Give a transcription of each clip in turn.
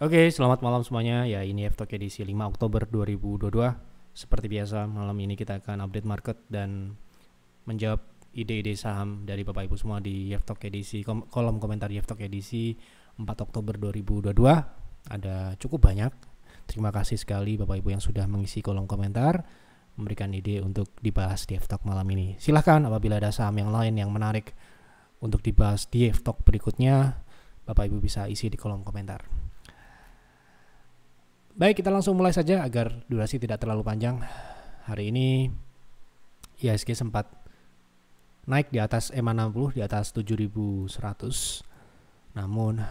Oke, selamat malam semuanya. Ya, ini F-Talk edisi 5 Oktober 2022. Seperti biasa, malam ini kita akan update market dan menjawab ide-ide saham dari Bapak Ibu semua di F-Talk edisi kolom komentar F-Talk edisi 4 Oktober 2022. Ada cukup banyak. Terima kasih sekali Bapak Ibu yang sudah mengisi kolom komentar, memberikan ide untuk dibahas di F-Talk malam ini. Silahkan apabila ada saham yang lain yang menarik untuk dibahas di F-Talk berikutnya, Bapak Ibu bisa isi di kolom komentar. Baik, kita langsung mulai saja agar durasi tidak terlalu panjang. Hari ini IHSG sempat naik di atas EMA 60, di atas 7100. Namun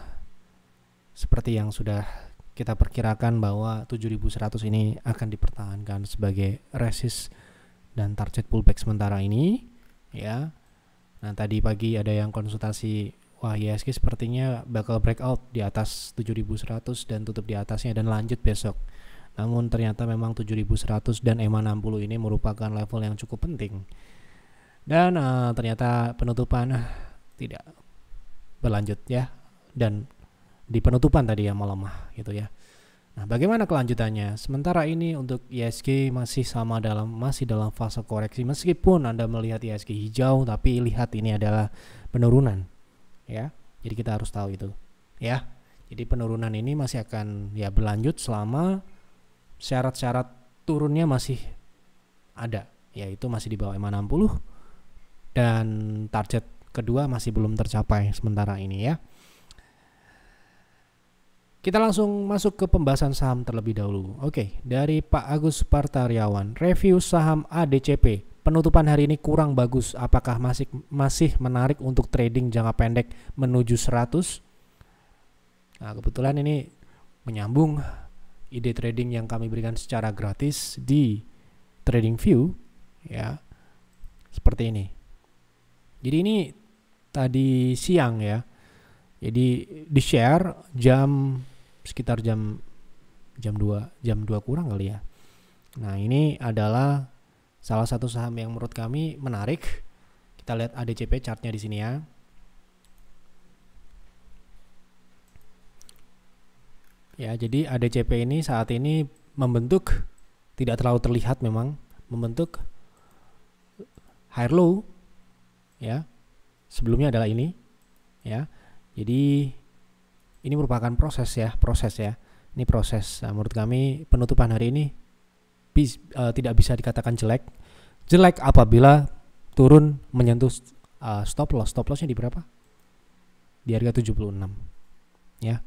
seperti yang sudah kita perkirakan bahwa 7100 ini akan dipertahankan sebagai resist dan target pullback sementara ini, ya. Nah, tadi pagi ada yang konsultasi, wah IHSG sepertinya bakal breakout di atas 7100 dan tutup di atasnya dan lanjut besok. Namun ternyata memang 7100 dan EMA 60 ini merupakan level yang cukup penting. Dan ternyata penutupan tidak berlanjut ya. Dan di penutupan tadi yang melemah gitu ya. Nah, bagaimana kelanjutannya? Sementara ini untuk IHSG masih dalam fase koreksi, meskipun Anda melihat IHSG hijau, tapi lihat ini adalah penurunan, ya. Jadi kita harus tahu itu, ya. Jadi penurunan ini masih akan ya berlanjut selama syarat-syarat turunnya masih ada, yaitu masih di bawah EMA 60 dan target kedua masih belum tercapai sementara ini ya. Kita langsung masuk ke pembahasan saham terlebih dahulu. Oke, dari Pak Agus Partaryawan, review saham ADCP. Penutupan hari ini kurang bagus. Apakah masih menarik untuk trading jangka pendek menuju 100? Nah, kebetulan ini menyambung ide trading yang kami berikan secara gratis di TradingView, ya. Seperti ini. Jadi ini tadi siang ya. Jadi di-share sekitar jam 2 kurang kali ya. Nah, ini adalah salah satu saham yang menurut kami menarik. Kita lihat ADCP chartnya di sini ya. Ya, jadi ADCP ini saat ini membentuk, tidak terlalu terlihat memang, membentuk higher low ya. Sebelumnya adalah ini ya. Jadi ini merupakan proses ya. Ini proses. Nah, menurut kami penutupan hari ini tidak bisa dikatakan jelek. Jelek apabila turun menyentuh stop loss. Stop lossnya di berapa? Di harga 76. Ya.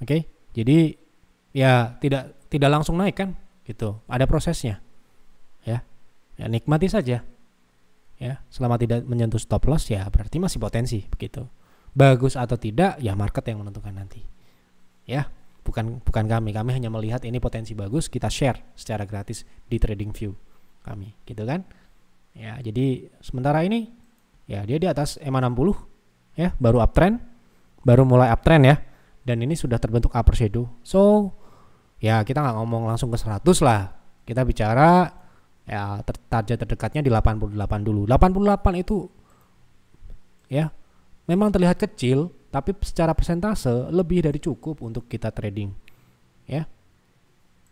Oke. Jadi ya tidak langsung naik kan? Gitu. Ada prosesnya. Ya. Ya, nikmati saja. Ya, selama tidak menyentuh stop loss ya berarti masih potensi begitu. Bagus atau tidak ya market yang menentukan nanti, ya, bukan kami hanya melihat ini potensi bagus, kita share secara gratis di TradingView kami gitu kan ya. Jadi sementara ini ya dia di atas EMA 60 ya, baru mulai uptrend ya, dan ini sudah terbentuk upper shadow. So ya kita nggak ngomong langsung ke 100 lah, kita bicara ya target terdekatnya di 88 dulu. 88 itu ya memang terlihat kecil, tapi secara persentase lebih dari cukup untuk kita trading. Ya.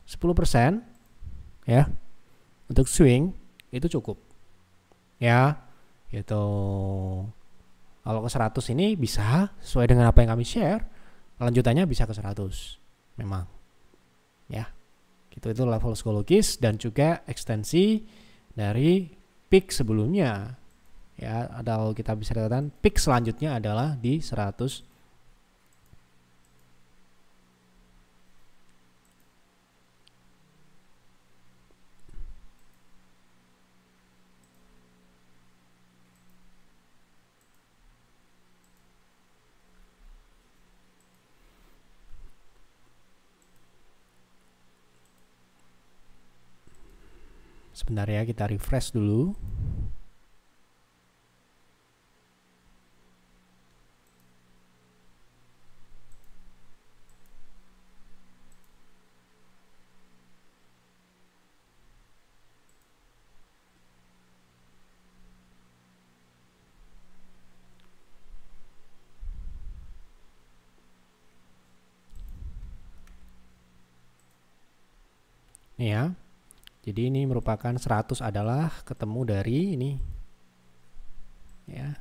10% ya. Untuk swing itu cukup. Ya. Gitu. Kalau ke 100 ini bisa sesuai dengan apa yang kami share, lanjutannya bisa ke 100. Memang. Ya. Gitu, itu level psikologis dan juga ekstensi dari peak sebelumnya. Ya, atau kita bisa katakan peak selanjutnya adalah di 100. Sebentar ya, kita refresh dulu. Nih ya. Jadi ini merupakan 100 adalah ketemu dari ini. Ya.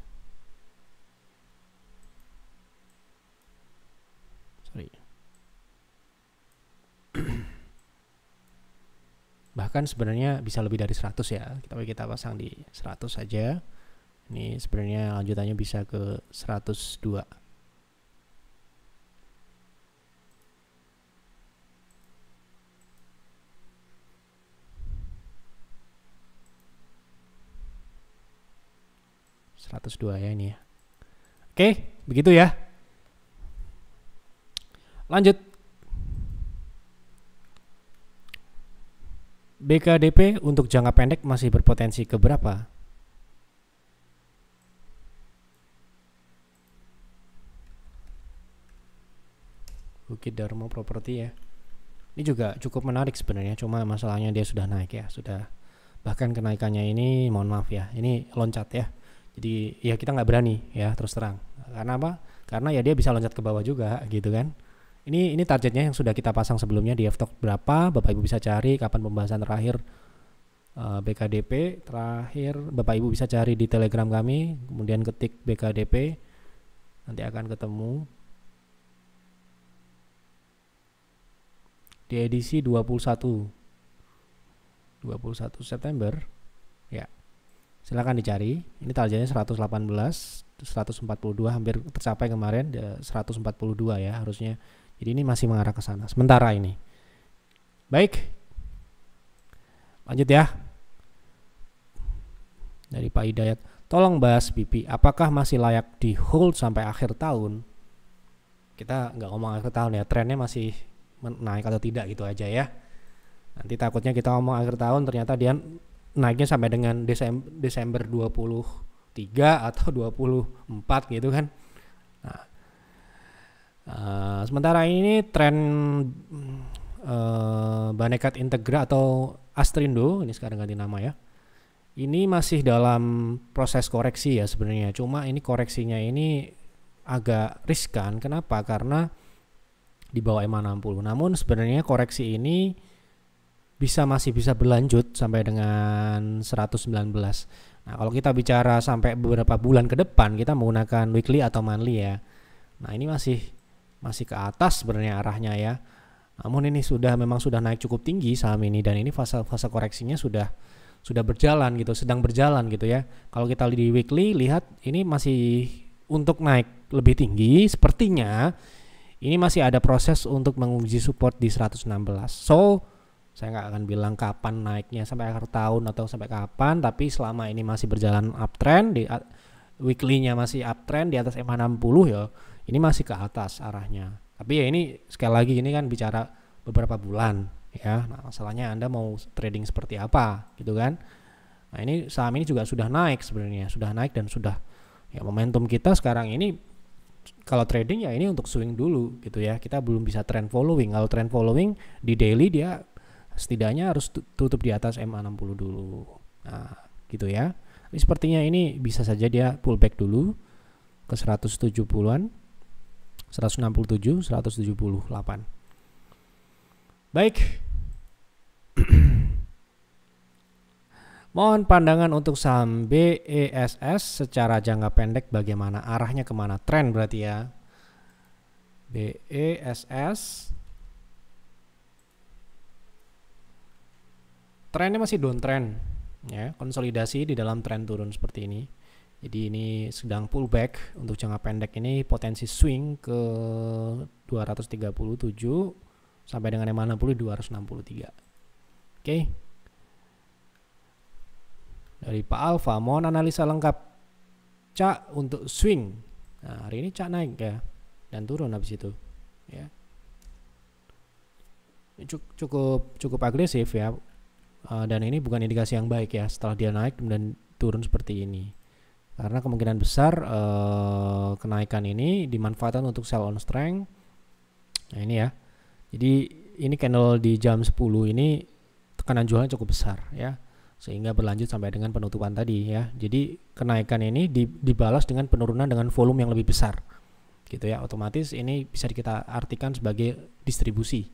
Sorry. Bahkan sebenarnya bisa lebih dari 100 ya. Kita pasang di 100 saja. Ini sebenarnya lanjutannya bisa ke 102. Ya ini ya. Oke, begitu ya. Lanjut. BKDP untuk jangka pendek masih berpotensi ke berapa? Bukit Dharma Property ya. Ini juga cukup menarik sebenarnya, cuma masalahnya dia sudah naik ya, sudah, bahkan kenaikannya ini mohon maaf ya, ini loncat ya. Jadi ya kita nggak berani ya terus terang. Karena apa? Karena ya dia bisa loncat ke bawah juga gitu kan. Ini targetnya yang sudah kita pasang sebelumnya di F-Talk berapa, Bapak Ibu bisa cari kapan pembahasan terakhir BKDP terakhir, Bapak Ibu bisa cari di Telegram kami, kemudian ketik BKDP, nanti akan ketemu di edisi 21 September ya. Silakan dicari. Ini targetnya 118, 142 hampir tercapai kemarin, 142 ya harusnya. Jadi ini masih mengarah ke sana sementara ini. Baik. Lanjut ya. Dari Pak Hidayat, tolong bahas BP, apakah masih layak di hold sampai akhir tahun? Kita nggak ngomong akhir tahun ya, trennya masih naik atau tidak gitu aja ya. Nanti takutnya kita ngomong akhir tahun ternyata dia naiknya sampai dengan Desember 23 atau 24 gitu kan. Nah, sementara ini tren Banekat Integra atau Astrindo, ini sekarang ganti nama ya, ini masih dalam proses koreksi ya sebenarnya. Cuma ini koreksinya ini agak riskan. Kenapa? Karena di bawah MA60. Namun sebenarnya koreksi ini masih bisa berlanjut sampai dengan 119. Nah, kalau kita bicara sampai beberapa bulan ke depan, kita menggunakan weekly atau monthly ya. Nah, ini masih ke atas sebenarnya arahnya ya. Namun ini memang sudah naik cukup tinggi saham ini, dan ini fase koreksinya sudah berjalan gitu, sedang berjalan gitu ya. Kalau kita di weekly lihat ini masih untuk naik lebih tinggi, sepertinya ini masih ada proses untuk menguji support di 116. So, saya nggak akan bilang kapan naiknya sampai akhir tahun atau sampai kapan, tapi selama ini masih berjalan uptrend, di weekly-nya masih uptrend di atas MA60 ya, ini masih ke atas arahnya. Tapi ya ini sekali lagi ini kan bicara beberapa bulan ya. Nah, masalahnya Anda mau trading seperti apa gitu kan. Nah, ini saham ini juga sudah naik sebenarnya, sudah naik dan sudah ya, momentum kita sekarang ini kalau trading ya ini untuk swing dulu gitu ya. Kita belum bisa trend following. Kalau trend following di daily dia setidaknya harus tutup di atas MA60 dulu. Nah, gitu ya. Tapi sepertinya ini bisa saja dia pullback dulu ke 170-an. 167, 178. Baik. Mohon pandangan untuk saham BESS secara jangka pendek bagaimana, arahnya kemana, tren berarti ya. BESS trennya masih downtrend ya, konsolidasi di dalam tren turun seperti ini. Jadi ini sedang pullback. Untuk jangka pendek ini potensi swing ke 237 sampai dengan MA60 263. Oke. Dari Pak Alfa, mohon analisa lengkap CAK untuk swing. Nah, hari ini CAK naik ya dan turun habis itu ya. Cukup agresif ya. Dan ini bukan indikasi yang baik ya setelah dia naik dan turun seperti ini. Karena kemungkinan besar kenaikan ini dimanfaatkan untuk sell on strength. Nah, ini ya. Jadi ini candle di jam 10 ini tekanan jualnya cukup besar ya. Sehingga berlanjut sampai dengan penutupan tadi ya. Jadi kenaikan ini dibalas dengan penurunan dengan volume yang lebih besar. Gitu ya. Otomatis ini bisa kita artikan sebagai distribusi.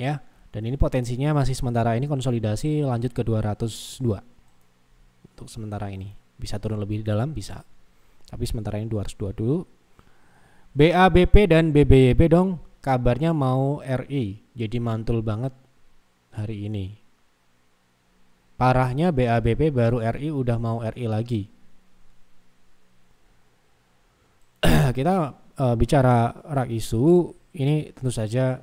Ya. Dan ini potensinya masih sementara ini konsolidasi lanjut ke 202. Untuk sementara ini. Bisa turun lebih dalam, bisa. Tapi sementara ini 202 dulu. BABP dan BBYB dong kabarnya mau RI. Jadi mantul banget hari ini. Parahnya BABP baru RI udah mau RI lagi. Kita bicara rak isu ini tentu saja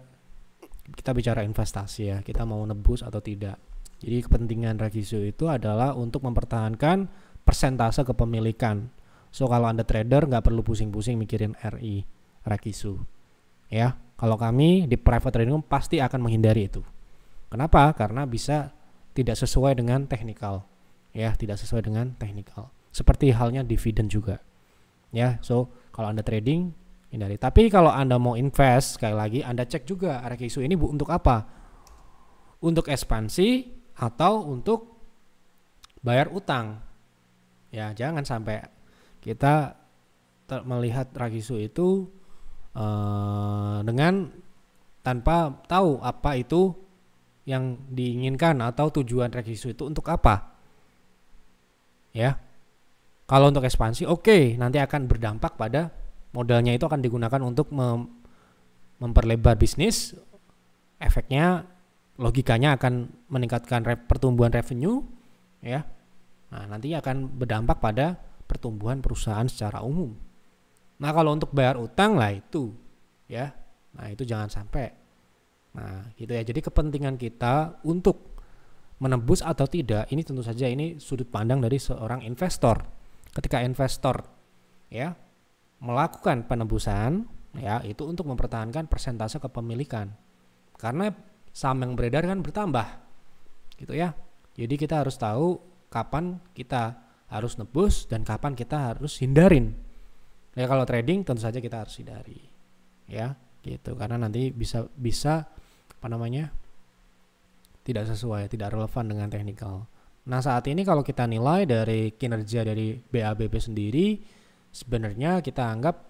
kita bicara investasi ya, kita mau nebus atau tidak. Jadi kepentingan rak isu itu adalah untuk mempertahankan persentase kepemilikan. So kalau Anda trader nggak perlu pusing-pusing mikirin RI, rak isu. Ya, kalau kami di private trading pasti akan menghindari itu. Kenapa? Karena bisa tidak sesuai dengan teknikal. Ya, tidak sesuai dengan teknikal. Seperti halnya dividen juga. Ya, so kalau Anda trading hindari. Tapi kalau Anda mau invest, sekali lagi Anda cek juga rak isu ini untuk apa? Untuk ekspansi atau untuk bayar utang. Ya, jangan sampai kita melihat rak isu itu dengan tanpa tahu apa itu yang diinginkan atau tujuan rak isu itu untuk apa. Ya. Kalau untuk ekspansi oke, nanti akan berdampak pada modalnya itu akan digunakan untuk memperlebar bisnis. Efeknya logikanya akan meningkatkan pertumbuhan revenue ya. Nah, nanti akan berdampak pada pertumbuhan perusahaan secara umum. Nah, kalau untuk bayar utang lah itu ya. Nah, itu jangan sampai. Nah, gitu ya. Jadi kepentingan kita untuk menebus atau tidak ini tentu saja ini sudut pandang dari seorang investor. Ketika investor ya melakukan penebusan ya itu untuk mempertahankan persentase kepemilikan. Karena saham yang beredar kan bertambah. Gitu ya. Jadi kita harus tahu kapan kita harus nebus dan kapan kita harus hindarin. Ya kalau trading tentu saja kita harus hindari. Ya, gitu. Karena nanti bisa apa namanya? Tidak sesuai, tidak relevan dengan teknikal. Nah, saat ini kalau kita nilai dari kinerja dari BABB sendiri sebenarnya kita anggap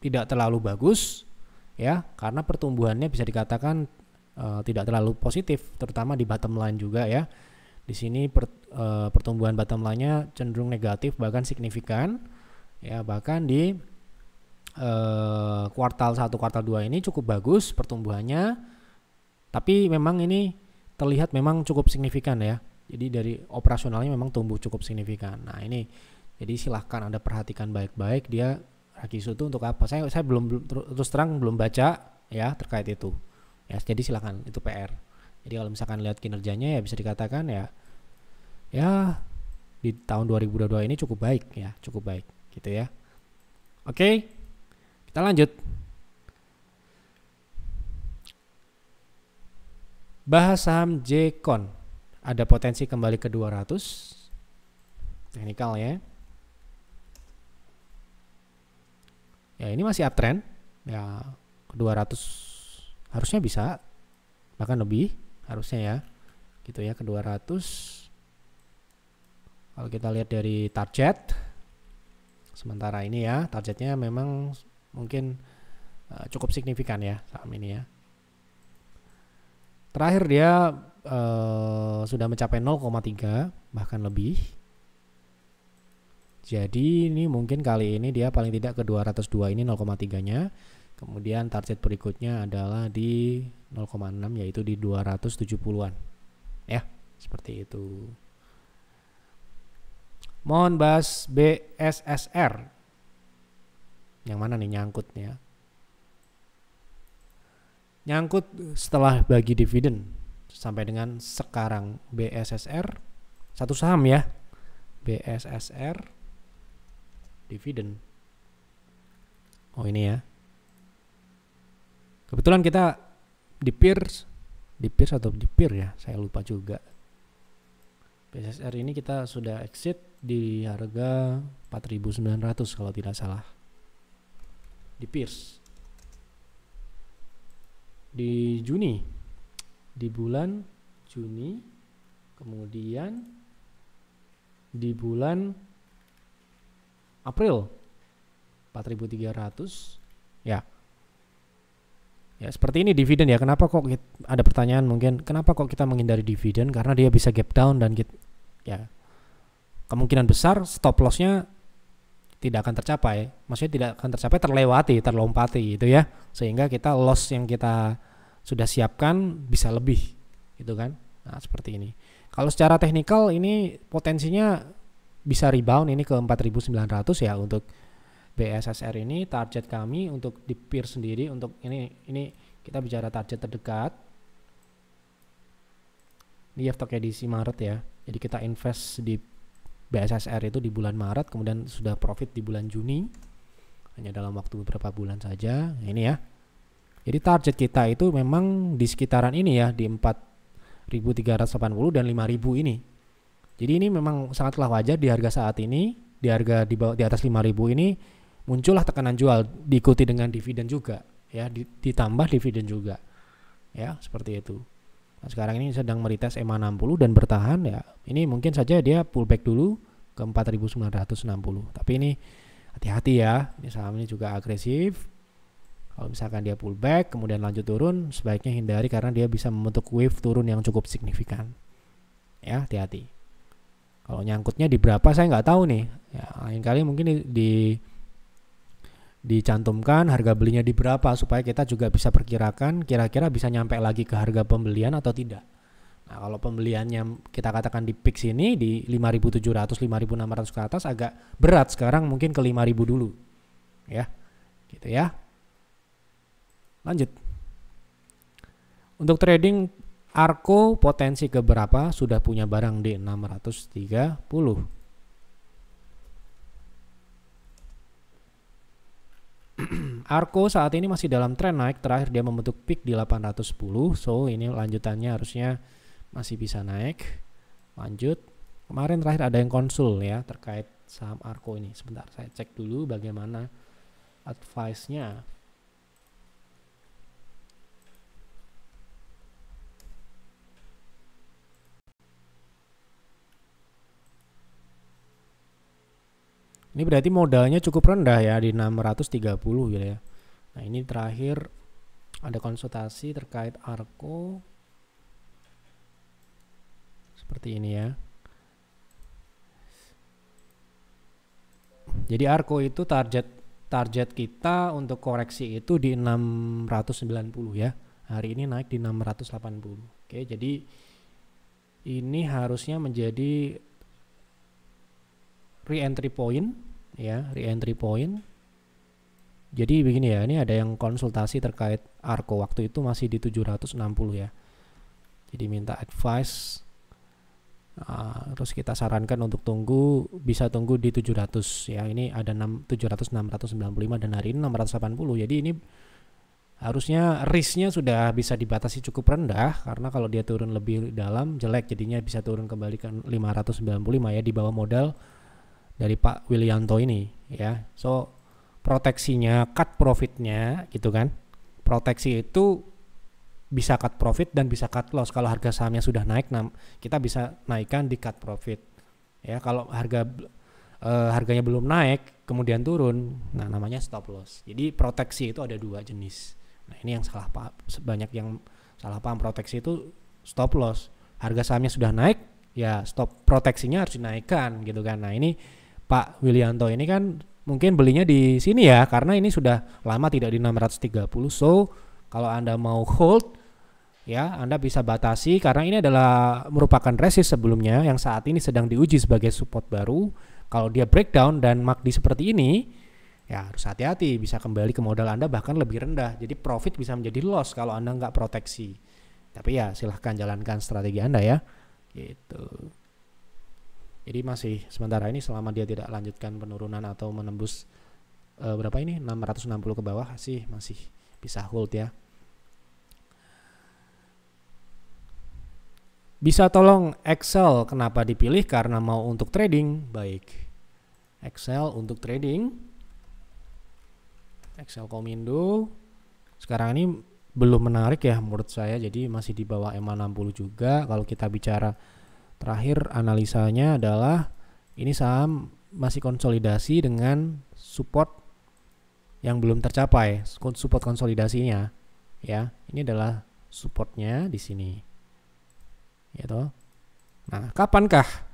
tidak terlalu bagus ya, karena pertumbuhannya bisa dikatakan tidak terlalu positif, terutama di bottom line juga ya. Di sini pertumbuhan bottom line-nya cenderung negatif bahkan signifikan ya, bahkan di kuartal 1 kuartal 2 ini cukup bagus pertumbuhannya, tapi memang ini terlihat memang cukup signifikan ya. Jadi dari operasionalnya memang tumbuh cukup signifikan. Nah, ini jadi silahkan Anda perhatikan baik-baik dia rak isu itu untuk apa. Saya belum terus terang belum baca ya terkait itu. Ya, jadi silahkan itu PR. Jadi kalau misalkan lihat kinerjanya ya bisa dikatakan ya di tahun 2022 ini cukup baik ya, cukup baik gitu ya. Oke. Kita lanjut. Bahas saham Jcon. Ada potensi kembali ke 200 teknikal ya. Ya ini masih uptrend ya, ke 200 harusnya bisa, bahkan lebih harusnya ya gitu ya, ke 200. Kalau kita lihat dari target sementara ini ya, targetnya memang mungkin cukup signifikan ya saham ini ya. Terakhir dia sudah mencapai 0,3 bahkan lebih. Jadi ini mungkin kali ini dia paling tidak ke 202 ini 0,3-nya. Kemudian target berikutnya adalah di 0,6 yaitu di 270-an. Ya, seperti itu. Mohon bahas BSSR. Yang mana nih nyangkutnya? Nyangkut setelah bagi dividen sampai dengan sekarang BSSR satu saham ya, BSSR dividen. Oh ini ya, kebetulan kita di peers atau di peer ya, saya lupa juga. BSSR ini kita sudah exit di harga 4.900 kalau tidak salah di peers di Juni, di bulan Juni, kemudian di bulan April 4.300 ya. Ya, seperti ini dividen ya. Kenapa kok ada pertanyaan mungkin, kenapa kok kita menghindari dividen? Karena dia bisa gap down dan ya kemungkinan besar stop lossnya tidak akan tercapai. Maksudnya tidak akan tercapai, terlompati gitu ya. Sehingga kita loss yang kita sudah siapkan bisa lebih gitu kan. Nah, seperti ini. Kalau secara teknikal ini potensinya bisa rebound ini ke 4.900 ya untuk BSSR ini. Target kami untuk di peer sendiri untuk ini kita bicara target terdekat. Ini stock edisi Maret ya. Jadi kita invest di BSSR itu di bulan Maret, kemudian sudah profit di bulan Juni. Hanya dalam waktu beberapa bulan saja. Nah, ini ya. Jadi target kita itu memang di sekitaran ini ya, di 4.380 dan 5.000 ini. Jadi ini memang sangatlah wajar di harga saat ini, di harga di atas 5.000 ini muncullah tekanan jual, diikuti dengan dividen juga ya, ditambah dividen juga ya, seperti itu. Nah, sekarang ini sedang meretest EMA 60 dan bertahan ya. Ini mungkin saja dia pullback dulu ke 4.960. Tapi ini hati-hati ya, ini saham ini juga agresif. Kalau misalkan dia pullback kemudian lanjut turun, sebaiknya hindari karena dia bisa membentuk wave turun yang cukup signifikan. Ya, hati-hati. Kalau nyangkutnya di berapa saya nggak tahu nih. Ya, lain kali mungkin dicantumkan harga belinya di berapa supaya kita juga bisa perkirakan kira-kira bisa nyampe lagi ke harga pembelian atau tidak. Nah, kalau pembeliannya kita katakan di peak sini di 5.700, 5.600 ke atas agak berat, sekarang mungkin ke 5.000 dulu. Ya. Gitu ya. Lanjut. Untuk trading Arko potensi ke berapa? Sudah punya barang di 630. Arko saat ini masih dalam tren naik, terakhir dia membentuk peak di 810. So ini lanjutannya harusnya masih bisa naik. Lanjut. Kemarin terakhir ada yang konsul ya terkait saham Arko ini. Sebentar saya cek dulu bagaimana advice-nya. Ini berarti modalnya cukup rendah ya, di 630 gitu ya. Nah, ini terakhir ada konsultasi terkait Arko. Seperti ini ya. Jadi Arko itu target kita untuk koreksi itu di 690 ya. Hari ini naik di 680. Oke, jadi ini harusnya menjadi re-entry point ya, re-entry point. Jadi begini ya, ini ada yang konsultasi terkait Arko waktu itu masih di 760 ya. Jadi minta advice. Terus kita sarankan untuk bisa tunggu di 700 ya. Ini ada 700 695 dan hari ini 680. Jadi ini harusnya risknya sudah bisa dibatasi cukup rendah karena kalau dia turun lebih dalam jelek, jadinya bisa turun kembali ke 595 ya, di bawah modal dari Pak Willianto ini ya. So proteksinya, cut profitnya gitu kan. Proteksi itu bisa cut profit dan bisa cut loss. Kalau harga sahamnya sudah naik, kita bisa naikkan di cut profit. Ya, kalau harganya belum naik kemudian turun, nah namanya stop loss. Jadi proteksi itu ada dua jenis. Nah, ini yang salah paham, banyak yang salah paham. Proteksi itu stop loss. Harga sahamnya sudah naik, ya stop proteksinya harus dinaikkan gitu kan. Nah, ini Pak Willianto ini kan mungkin belinya di sini ya, karena ini sudah lama tidak di 630. So kalau Anda mau hold ya, Anda bisa batasi karena ini adalah merupakan resist sebelumnya yang saat ini sedang diuji sebagai support baru. Kalau dia breakdown dan MACD seperti ini, ya harus hati-hati, bisa kembali ke modal Anda bahkan lebih rendah. Jadi profit bisa menjadi loss kalau Anda nggak proteksi. Tapi ya silahkan jalankan strategi Anda ya. Gitu. Jadi masih sementara ini selama dia tidak lanjutkan penurunan atau menembus berapa ini 660 ke bawah sih masih bisa hold ya. Bisa tolong Excel kenapa dipilih? Karena mau untuk trading. Baik. Excel untuk trading. Excel Komindo. Sekarang ini belum menarik ya menurut saya, jadi masih di bawah EMA 60 juga. Kalau kita bicara terakhir analisanya adalah ini saham masih konsolidasi dengan support yang belum tercapai, support konsolidasinya ya. Ini adalah supportnya di sini, ya toh. Nah, kapankah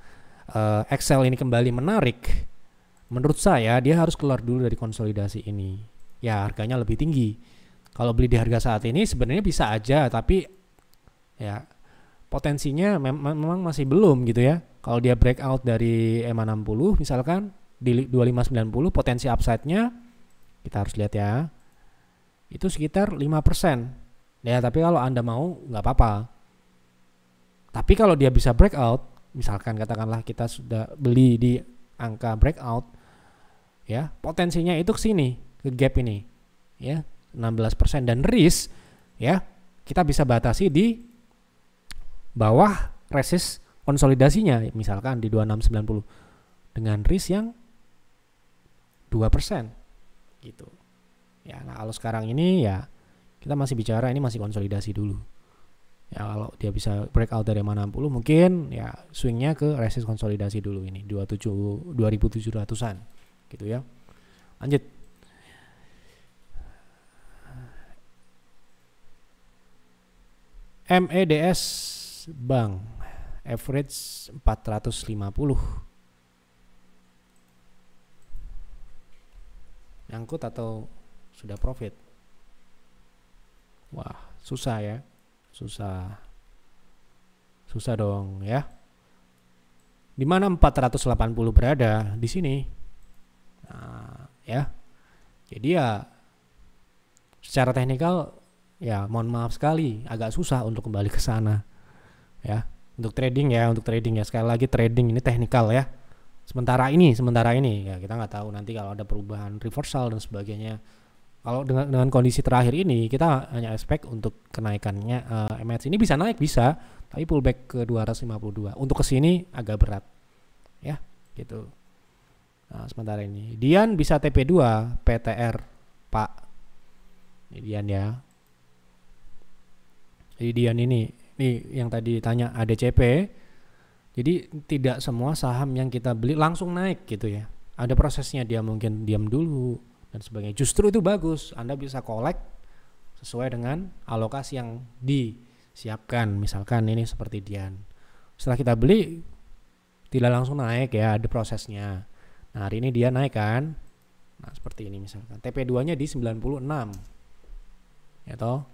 Excel ini kembali menarik? Menurut saya dia harus keluar dulu dari konsolidasi ini. Ya, harganya lebih tinggi. Kalau beli di harga saat ini sebenarnya bisa aja, tapi ya potensinya memang masih belum gitu ya. Kalau dia breakout dari EMA 60 misalkan di 2590, potensi upside-nya kita harus lihat ya. Itu sekitar 5%. Ya, tapi kalau Anda mau nggak apa-apa. Tapi kalau dia bisa breakout, misalkan katakanlah kita sudah beli di angka breakout, ya potensinya itu ke sini, ke gap ini, ya 16%, dan risk ya kita bisa batasi di bawah resist konsolidasinya, misalkan di 2690 dengan risk yang 2% gitu. Ya, nah kalau sekarang ini ya kita masih bicara ini masih konsolidasi dulu. Ya kalau dia bisa breakout dari mana 60 mungkin ya swingnya ke resist konsolidasi dulu ini 2700-an gitu ya. Lanjut. MEDS Bank average 450. Nyangkut atau sudah profit? Wah, susah ya. Susah dong ya. Di mana 480 berada? Di sini. Nah, ya. Jadi ya secara teknikal ya mohon maaf sekali agak susah untuk kembali ke sana. Ya, untuk trading ya sekali lagi trading ini teknikal ya. Sementara ini ya kita nggak tahu nanti kalau ada perubahan reversal dan sebagainya. Kalau dengan kondisi terakhir ini kita hanya expect untuk kenaikannya MACD ini bisa naik bisa, tapi pullback ke 252. Untuk kesini agak berat, ya gitu. Nah, sementara ini Dian bisa TP2 PTR Pak. Ini Dian ya. Jadi Dian ini yang tadi ditanya ADCP. Jadi tidak semua saham yang kita beli langsung naik gitu ya. Ada prosesnya, dia mungkin diam dulu dan sebagainya. Justru itu bagus, Anda bisa collect sesuai dengan alokasi yang disiapkan. Misalkan ini seperti Dian, setelah kita beli tidak langsung naik ya, ada prosesnya. Nah hari ini dia naik kan, nah seperti ini misalkan TP2 nya di 96 ya toh,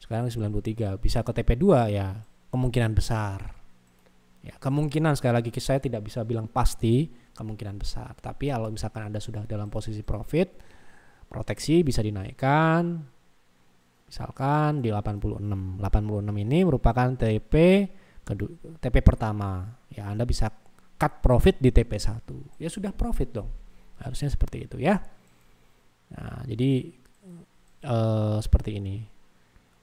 sekarang 93, bisa ke TP2 ya kemungkinan besar ya, kemungkinan sekali lagi saya tidak bisa bilang pasti, kemungkinan besar. Tapi kalau misalkan Anda sudah dalam posisi profit, proteksi bisa dinaikkan misalkan di 86 ini merupakan TP pertama ya, Anda bisa cut profit di TP1 ya, sudah profit dong, harusnya seperti itu ya. Nah jadi seperti ini.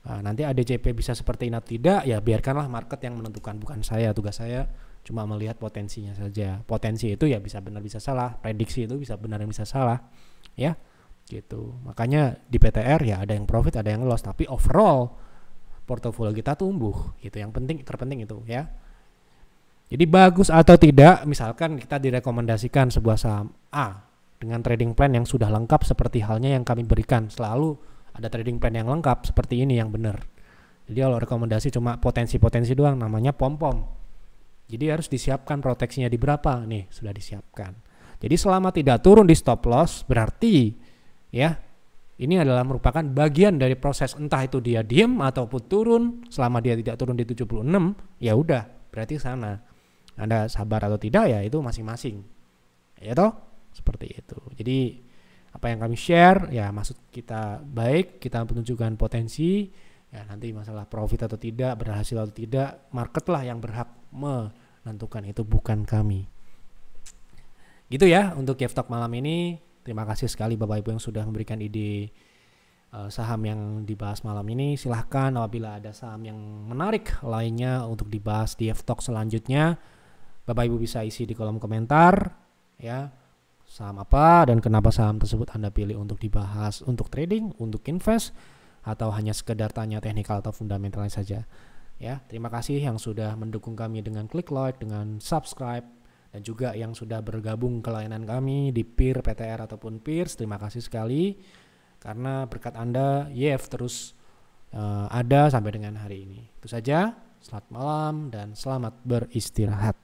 Nah, nanti ADCP bisa seperti ini atau tidak ya biarkanlah market yang menentukan, bukan saya. Tugas saya cuma melihat potensinya saja. Potensi itu ya bisa benar bisa salah, prediksi itu bisa benar dan bisa salah ya gitu. Makanya di PTR ya ada yang profit ada yang loss, tapi overall portofolio kita tumbuh gitu. Yang terpenting itu ya. Jadi bagus atau tidak, misalkan kita direkomendasikan sebuah saham A dengan trading plan yang sudah lengkap seperti halnya yang kami berikan, selalu ada trading plan yang lengkap seperti ini yang benar. Jadi kalau rekomendasi cuma potensi-potensi doang, namanya pom-pom. Jadi harus disiapkan proteksinya di berapa, nih sudah disiapkan. Jadi selama tidak turun di stop loss, berarti ya ini adalah merupakan bagian dari proses, entah itu dia diem ataupun turun. Selama dia tidak turun di 76, ya udah berarti sana. Anda sabar atau tidak ya itu masing-masing. Ya toh, seperti itu. Jadi apa yang kami share ya maksud kita baik, kita menunjukkan potensi ya, nanti masalah profit atau tidak, berhasil atau tidak, market lah yang berhak menentukan itu, bukan kami. Gitu ya untuk Gevtok malam ini. Terima kasih sekali Bapak Ibu yang sudah memberikan ide saham yang dibahas malam ini. Silahkan apabila ada saham yang menarik lainnya untuk dibahas di Gevtok selanjutnya, Bapak Ibu bisa isi di kolom komentar ya. Saham apa dan kenapa saham tersebut Anda pilih untuk dibahas untuk trading, untuk invest, atau hanya sekedar tanya teknikal atau fundamentalnya saja. Ya, terima kasih yang sudah mendukung kami dengan klik like, dengan subscribe, dan juga yang sudah bergabung ke layanan kami di PIR, PTR ataupun PIRS. Terima kasih sekali karena berkat Anda YF terus ada sampai dengan hari ini. Itu saja. Selamat malam dan selamat beristirahat.